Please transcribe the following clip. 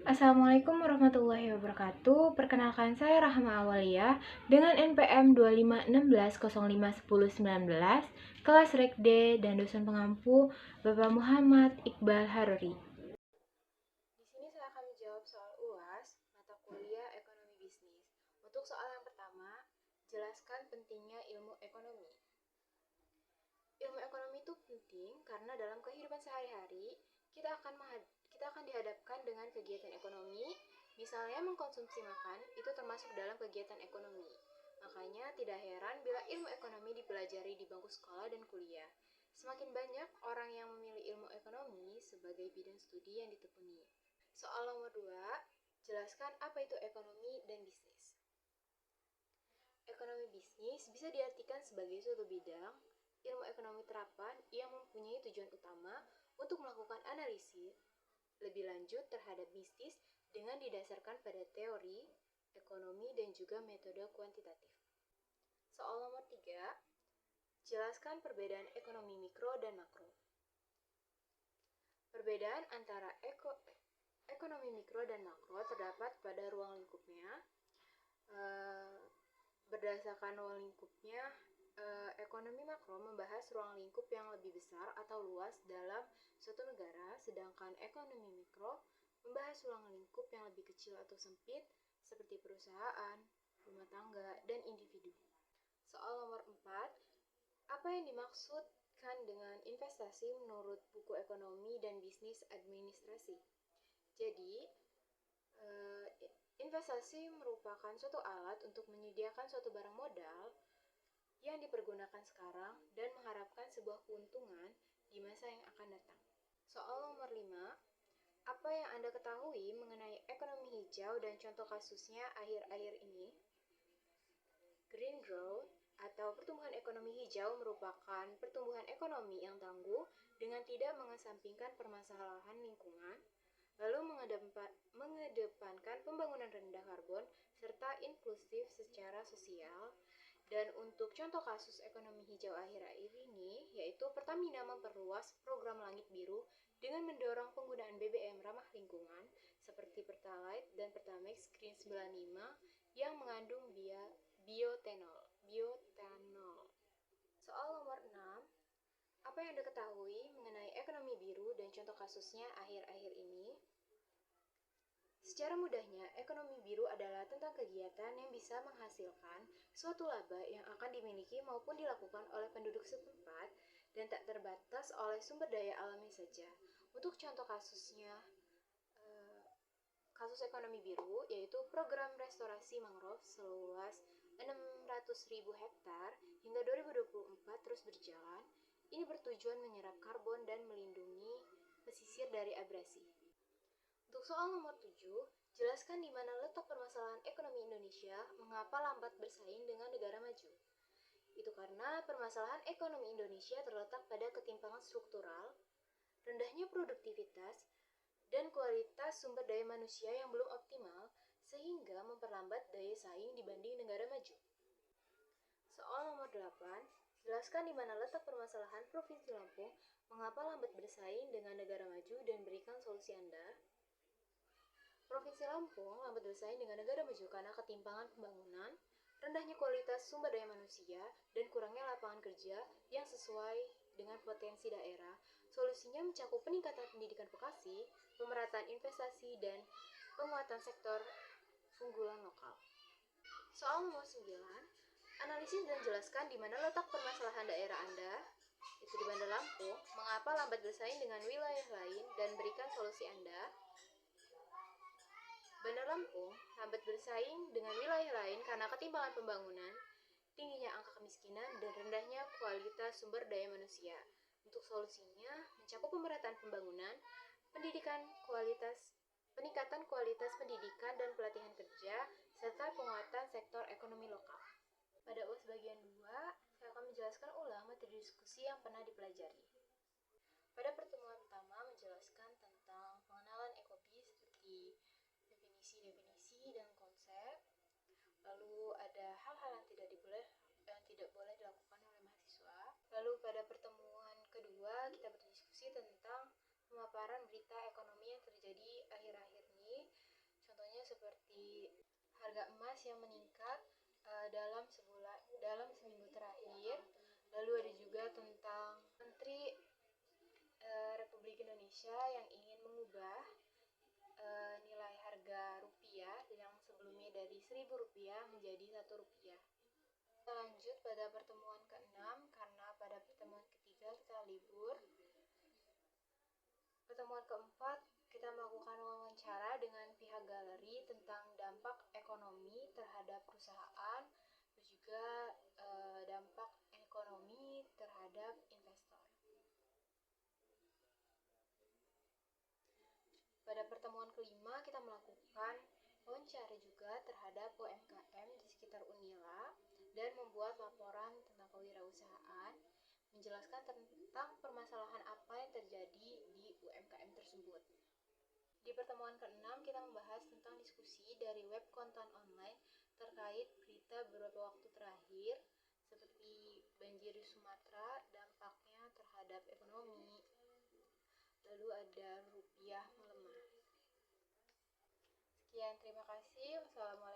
Assalamualaikum warahmatullahi wabarakatuh. Perkenalkan saya Rahma Awalia dengan NPM 2516051019, kelas Rek D dan dosen pengampu Bapak Muhammad Iqbal Haruri. Di sini saya akan menjawab soal UAS mata kuliah Ekonomi Bisnis. Untuk soal yang pertama, jelaskan pentingnya ilmu ekonomi. Ilmu ekonomi itu penting karena dalam kehidupan sehari-hari kita akan dihadapkan dengan kegiatan ekonomi. Misalnya mengkonsumsi makan itu termasuk dalam kegiatan ekonomi. Makanya tidak heran bila ilmu ekonomi dipelajari di bangku sekolah dan kuliah. Semakin banyak orang yang memilih ilmu ekonomi sebagai bidang studi yang ditekuni. Soal nomor 2, jelaskan apa itu ekonomi dan bisnis. Ekonomi bisnis bisa diartikan sebagai suatu bidang ilmu ekonomi terapan yang mempunyai tujuan utama untuk melakukan analisis lebih lanjut terhadap bisnis dengan didasarkan pada teori, ekonomi, dan juga metode kuantitatif. Soal nomor 3, jelaskan perbedaan ekonomi mikro dan makro. Perbedaan antara ekonomi mikro dan makro terdapat pada ruang lingkupnya. Berdasarkan ruang lingkupnya, ekonomi makro membahas ruang lingkup yang lebih besar atau luas dalam suatu negara, sedangkan ekonomi mikro membahas ruang lingkup yang lebih kecil atau sempit seperti perusahaan, rumah tangga, dan individu. Soal nomor 4, apa yang dimaksudkan dengan investasi menurut buku ekonomi dan bisnis administrasi? Jadi, investasi merupakan suatu alat untuk menyediakan suatu barang modal yang dipergunakan sekarang dan mengharapkan sebuah keuntungan di masa yang akan datang. Soal nomor 5, apa yang Anda ketahui mengenai ekonomi hijau dan contoh kasusnya akhir-akhir ini? Green growth atau pertumbuhan ekonomi hijau merupakan pertumbuhan ekonomi yang tangguh dengan tidak mengesampingkan permasalahan lingkungan, lalu mengedepankan pembangunan rendah karbon serta inklusif secara sosial. Dan untuk contoh kasus ekonomi hijau akhir-akhir ini, yaitu Pertamina memperluas program Langit Biru dengan mendorong penggunaan BBM ramah lingkungan seperti Pertalite dan Pertamax Green 95 yang mengandung bioetanol. Soal nomor 6, apa yang Anda ketahui mengenai ekonomi biru dan contoh kasusnya akhir-akhir ini? Secara mudahnya, ekonomi biru adalah tentang kegiatan yang bisa menghasilkan suatu laba yang akan dimiliki maupun dilakukan oleh penduduk setempat dan tak terbatas oleh sumber daya alami saja. Untuk contoh kasusnya, kasus ekonomi biru yaitu program restorasi mangrove seluas 600.000 hektar hingga 2024 terus berjalan. Ini bertujuan menyerap karbon dan melindungi pesisir dari abrasi. Untuk soal nomor 7, jelaskan di mana letak permasalahan ekonomi Indonesia mengapa lambat bersaing dengan negara maju. Itu karena permasalahan ekonomi Indonesia terletak pada ketimpangan struktural, rendahnya produktivitas, dan kualitas sumber daya manusia yang belum optimal sehingga memperlambat daya saing dibanding negara maju. Soal nomor 8, jelaskan di mana letak permasalahan Provinsi Lampung mengapa lambat bersaing dengan negara maju dan berikan solusi Anda. Provinsi Lampung lambat bersaing dengan negara maju karena ketimpangan pembangunan, rendahnya kualitas sumber daya manusia, dan kurangnya lapangan kerja yang sesuai dengan potensi daerah. Solusinya mencakup peningkatan pendidikan vokasi, pemerataan investasi, dan penguatan sektor unggulan lokal. Soal nomor 9, analisis dan jelaskan di mana letak permasalahan daerah Anda, itu di Bandar Lampung, mengapa lambat bersaing dengan wilayah lain, dan berikan solusi Anda. Bandar Lampung lambat bersaing dengan wilayah lain karena ketimpangan pembangunan, tingginya angka kemiskinan, dan rendahnya kualitas sumber daya manusia. Untuk solusinya, mencakup pemerataan pembangunan, peningkatan kualitas pendidikan dan pelatihan kerja, serta penguatan sektor ekonomi lokal. Pada UAS bagian 2, saya akan menjelaskan ulang materi diskusi yang pernah dipelajari. Pada pertemuan pertama menjelaskan tentang pengenalan ekobis seperti definisi dan konsep. Lalu ada hal-hal yang tidak boleh dilakukan oleh mahasiswa. Lalu pada pertemuan kedua kita berdiskusi tentang pemaparan berita ekonomi yang terjadi akhir-akhir ini harga emas yang meningkat dalam seminggu terakhir. Lalu ada juga tentang Menteri Republik Indonesia yang ingin mengubah nilai harga rupiah yang sebelumnya dari Rp1.000 menjadi Rp1. Kita lanjut pada pertemuan ke-6 karena pada pertemuan ketiga kita libur. Pertemuan keempat, kita melakukan wawancara dengan pihak galeri tentang dampak ekonomi terhadap perusahaan, dan juga dampak ekonomi terhadap investor. Pada pertemuan kelima, kita melakukan wawancara juga terhadap UMKM di sekitar Unila dan membuat laporan tentang kewirausahaan, menjelaskan tentang permasalahan apa yang terjadi di UMKM tersebut. Di pertemuan ke-6, kita membahas tentang diskusi dari web konten online terkait berita beberapa waktu terakhir, seperti banjir di Sumatera, dampaknya terhadap ekonomi, lalu ada rupiah melemah. Sekian, terima kasih. Wassalamualaikum.